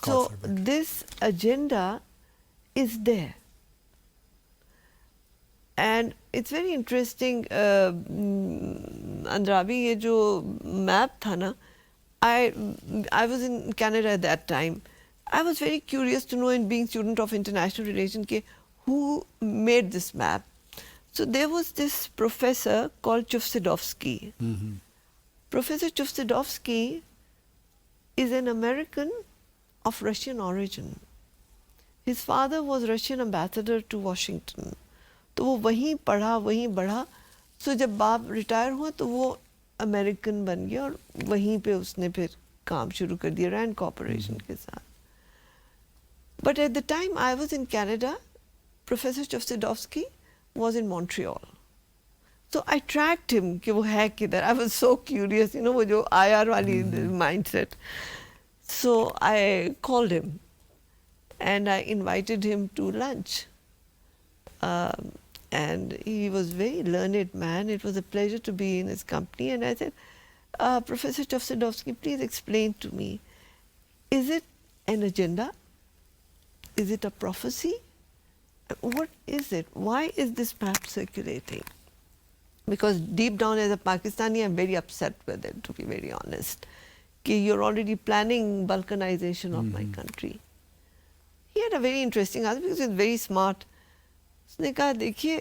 Speaker 2: So this agenda is there and it's very interesting. Andrabi یہ جو میپ تھا نا, I was in Canada at that time. I was very curious to know, in being student of international relations, who made this map. So there was this professor called Chufsidovsky. Professor Chufsidovsky is an American of Russian origin. His father was Russian ambassador to Washington. تو وہ وہیں پڑھا وہیں بڑھا. سو جب باپ retire ہوا تو وہ امریکن بن گیا اور وہیں پہ اس نے پھر کام شروع کر دیا رینڈ کارپوریشن کے ساتھ. But at the time I was in Canada, professor Chossudovsky was in Montreal. So I tracked him کہ وہ ہے کدھر. I was so curious, you know, وہ جو IR والی mindset. So I called him and I invited him to lunch. And he was very learned man. It was a pleasure to be in his company. And I said, Professor Chofsedovsky, please explain to me, is it an agenda? Is it a prophecy? What is it? Why is this map circulating? Because deep down as a Pakistani, I'm very upset with it, to be very honest. Ki you're already planning balkanization of my country. He had a very interesting answer because he's very smart. اس نے کہا دیکھیے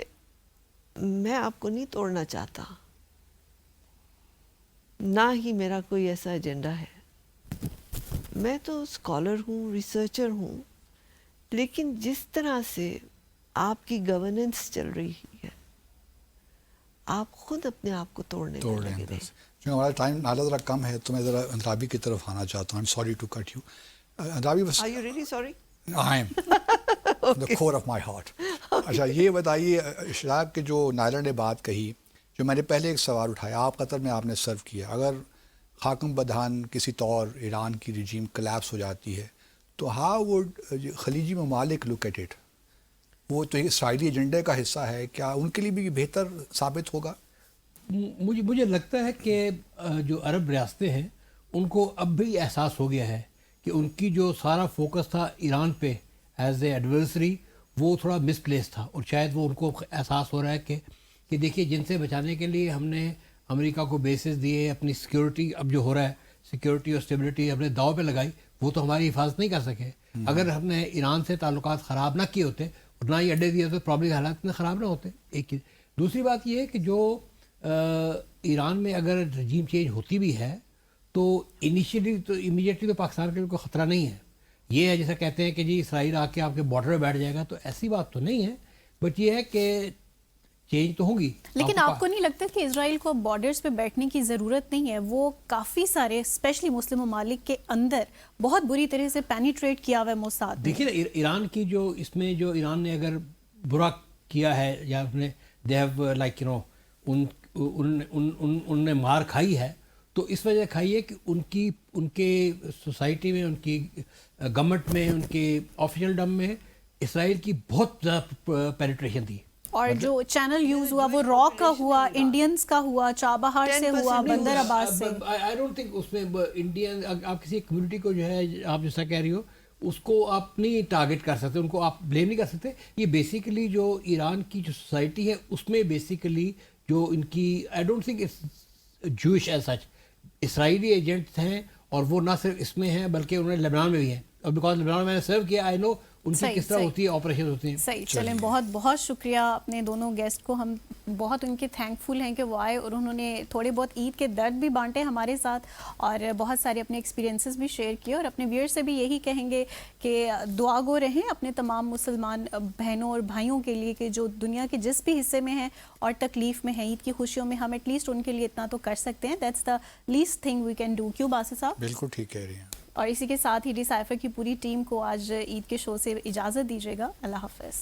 Speaker 2: میں آپ کو نہیں توڑنا چاہتا, نہ ہی میرا کوئی ایسا ایجنڈا ہے. میں تو اسکالر ہوں, ریسرچر ہوں, لیکن جس طرح سے آپ کی گورننس چل رہی ہے آپ خود اپنے آپ کو توڑنے لگے ہیں.
Speaker 3: ہمارا ٹائم نالا ذرا کم ہے تو میں ذرا اندرابی کی طرف آنا چاہتا ہوں. Sorry to cut you. Andrabi بس.
Speaker 2: Are you really sorry?
Speaker 3: I am. The core of my heart. اچھا یہ بتائیے اشراق کے جو نائلہ نے بات کہی, جو میں نے پہلے ایک سوال اٹھایا, آپ قطر میں آپ نے سرو کیا, اگر خاکم بدہان کسی طور ایران کی رجیم کلیپس ہو جاتی ہے تو ہاؤ وڈ خلیجی ممالک لک ایٹ اٹ؟ وہ تو اسرائیلی ایجنڈے کا حصہ ہے, کیا ان کے لیے بھی بہتر ثابت ہوگا؟
Speaker 4: مجھے لگتا ہے کہ جو عرب ریاستیں ہیں ان کو اب بھی احساس ہو گیا ہے کہ ان کی جو سارا فوکس تھا ایران پہ ایز اے ایڈورسری وہ تھوڑا مس پلیس تھا, اور شاید وہ ان کو احساس ہو رہا ہے کہ دیکھیے جن سے بچانے کے لیے ہم نے امریکہ کو بیسز دیے, اپنی سیکیورٹی اب جو ہو رہا ہے سیکیورٹی اور اسٹیبلٹی ہم نے داؤ پہ لگائی, وہ تو ہماری حفاظت نہیں کر سکے. اگر ہم نے ایران سے تعلقات خراب نہ کیے ہوتے اور نہ ہی اڈے دیے تو پرابلی حالات اتنے خراب نہ ہوتے. ایک چیز. دوسری بات یہ ہے کہ جو ایران میں اگر رجیم چینج ہوتی بھی ہے تو انیشیٹلی تو امیڈیٹلی تو پاکستان کے لیے کوئی خطرہ نہیں ہے. یہ ہے جیسا کہتے ہیں کہ جی اسرائیل آ کے آپ کے بارڈر پہ بیٹھ جائے گا, تو ایسی بات تو نہیں ہے, بٹ یہ ہے کہ چینج تو ہوگی.
Speaker 1: لیکن آپ کو نہیں لگتا کہ اسرائیل کو بارڈرز پہ بیٹھنے کی ضرورت نہیں ہے؟ وہ کافی سارے اسپیشلی مسلم ممالک کے اندر بہت بری طرح سے پینیٹریٹ کیا ہوا ہے موساد.
Speaker 4: دیکھیے نا ایران کی جو اس میں جو ایران نے اگر برا کیا ہے یا اپنے they have like you know ان نے مار کھائی ہے, تو اس وجہ کھائی ہے کہ ان کے سوسائٹی میں, ان کی گورنمنٹ میں, ان کے آفیشیل ڈم میں اسرائیل کی بہت زیادہ پینیٹریشن تھی.
Speaker 1: اور جو چینل یوز ہوا وہ را کا ہوا, انڈینز کا ہوا, چابہار سے ہوا, بندر عباس سے.
Speaker 4: آئی ڈونٹ تھنک اس میں انڈین, آپ کسی کمیونٹی کو جو ہے آپ جیسا کہہ رہی ہو اس کو آپ نہیں ٹارگیٹ کر سکتے, ان کو آپ بلیم نہیں کر سکتے. یہ بیسیکلی جو ایران کی جو سوسائٹی ہے اس میں بیسیکلی جو ان کی آئی ڈونٹ تھنک جوش ایز سچ اسرائیلی ایجنٹس ہیں, اور وہ نہ صرف اس میں ہیں بلکہ انہوں نے لبنان میں بھی ہیں, اور بیکاز لبنان میں نے سرو کیا آئی نو ان کی کس طرح ہوتی ہے آپریشن ہوتی ہیں.
Speaker 1: صحیح. چلیں بہت بہت شکریہ اپنے دونوں گیسٹ کو, ہم بہت ان کے تھینک فل ہیں کہ وہ آئے اور انہوں نے تھوڑے بہت عید کے درد بھی بانٹے ہمارے ساتھ, اور بہت سارے اپنے ایکسپیرینسز بھی شیئر کیے. اور اپنے ویئر سے بھی یہی کہیں گے کہ دعا گو رہیں اپنے تمام مسلمان بہنوں اور بھائیوں کے لیے کہ جو دنیا کے جس بھی حصے میں ہیں اور تکلیف میں ہیں, عید کی خوشیوں میں ہم ایٹ لیسٹ ان کے لیے اتنا تو کر سکتے ہیں. That's the least thing we can do. کیوں باسط صاحب؟
Speaker 3: بالکل ٹھیک کہہ رہی ہیں.
Speaker 1: اور اسی کے ساتھ ہی ڈی سائفر کی پوری ٹیم کو آج عید کے شو سے اجازت دیجیے گا. اللہ حافظ.